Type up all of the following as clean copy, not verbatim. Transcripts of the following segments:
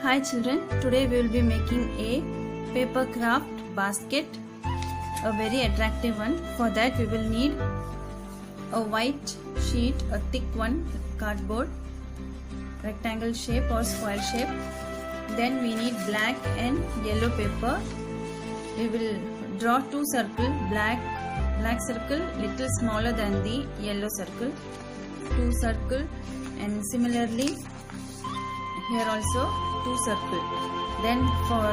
Hi children, today we will be making a paper craft basket, a very attractive one. For that we will need a white sheet, a thick one, cardboard, rectangle shape or square shape. Then we need black and yellow paper. We will draw two circles, black circle little smaller than the yellow circle, two circle, and similarly here also two circle. Then for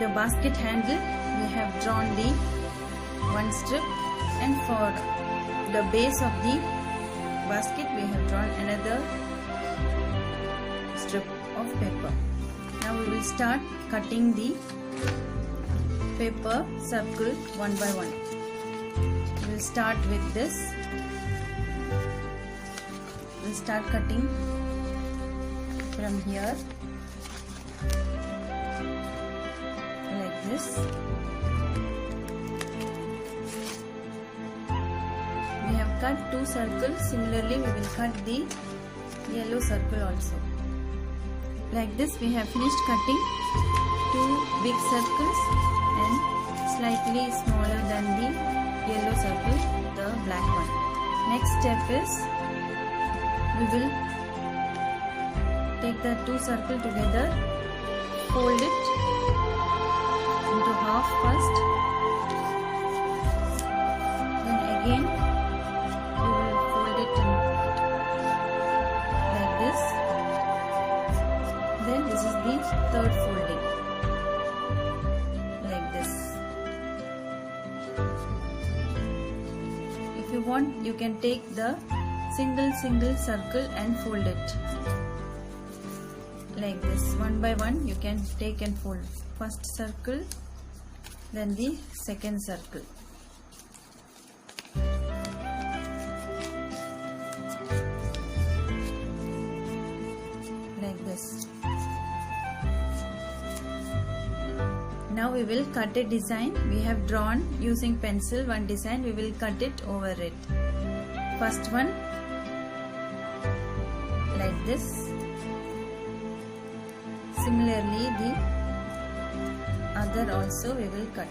the basket handle we have drawn the one strip, and for the base of the basket we have drawn another strip of paper. Now we will start cutting the paper circle one by one. We will start with this. We will start cutting from here like this. We have cut two circles. Similarly we will cut the yellow circle also. Like this we have finished cutting two big circles and slightly smaller than the yellow circle, the black one. Next step is we will take the two circles together, fold it into half first, then again we will fold it in like this. Then this is the third folding like this. If you want, you can take the single circle and fold it like this. One by one you can take and fold. First circle, then the second circle. Like this. Now we will cut a design. We have drawn using pencil one design. We will cut it over it. First one like this. Similarly the other also we will cut.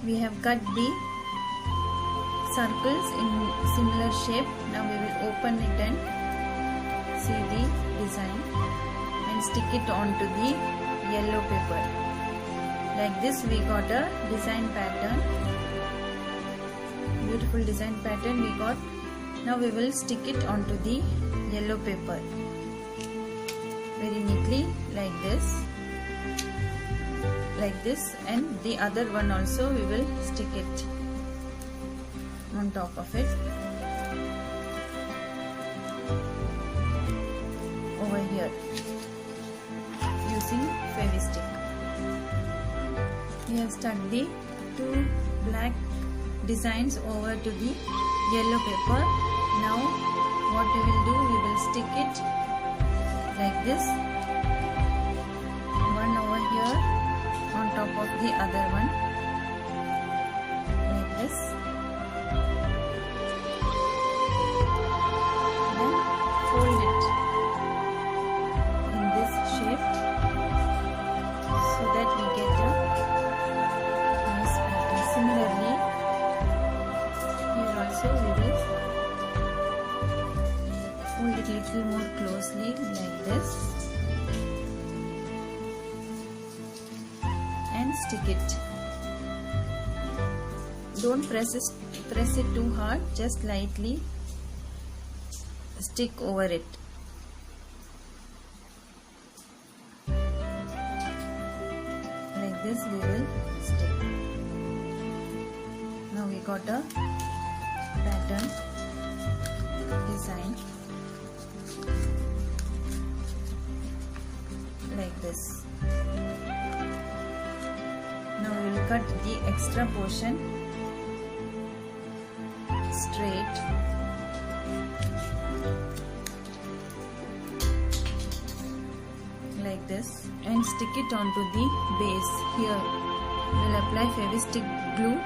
We have cut the circles in similar shape. Now we will open it and see the design and stick it onto the yellow paper. Like this we got a design pattern. Beautiful design pattern we got. Now we will stick it onto the yellow paper very neatly like this, and the other one also we will stick it on top of it over here using Fevistick. We have stuck the two black designs over to the yellow paper. Now what we will do, we will stick it like this, one over here on top of the other one like this. Then fold it in this shape so that we get a nice pattern. Similarly here also we will fold it little more closely like this and stick it. Don't press it too hard, just lightly stick over it. Like this we will stick. Now we got a pattern design like this. Now we will cut the extra portion straight like this and stick it onto the base. Here we will apply Fevistick glue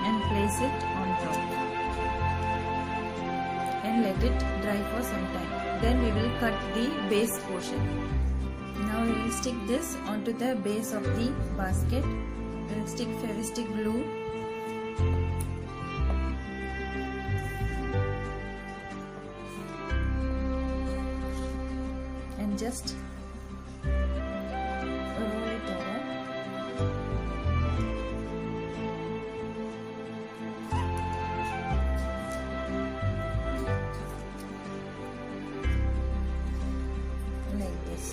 and place it on top. and let it dry for some time. Then we will cut the base portion. Now we will stick this onto the base of the basket. We will stick Fevistick glue. And just roll it over. Like this.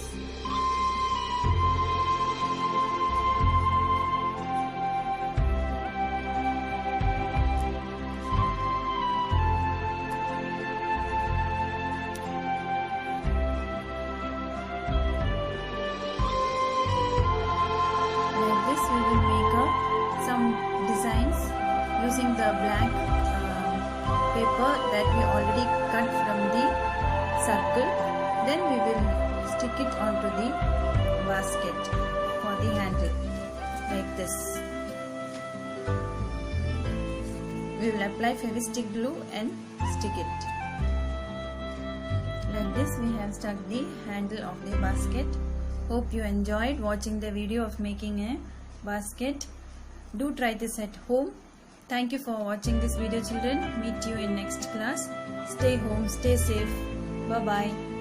We will make some designs using the black paper that we already cut from the circle. Then we will stick it onto the basket for the handle like this. We will apply Fevistick glue and stick it. Like this we have stuck the handle of the basket. Hope you enjoyed watching the video of making a basket. Do try this at home. Thank you for watching this video, children. Meet you in next class. Stay home, stay safe. Bye bye.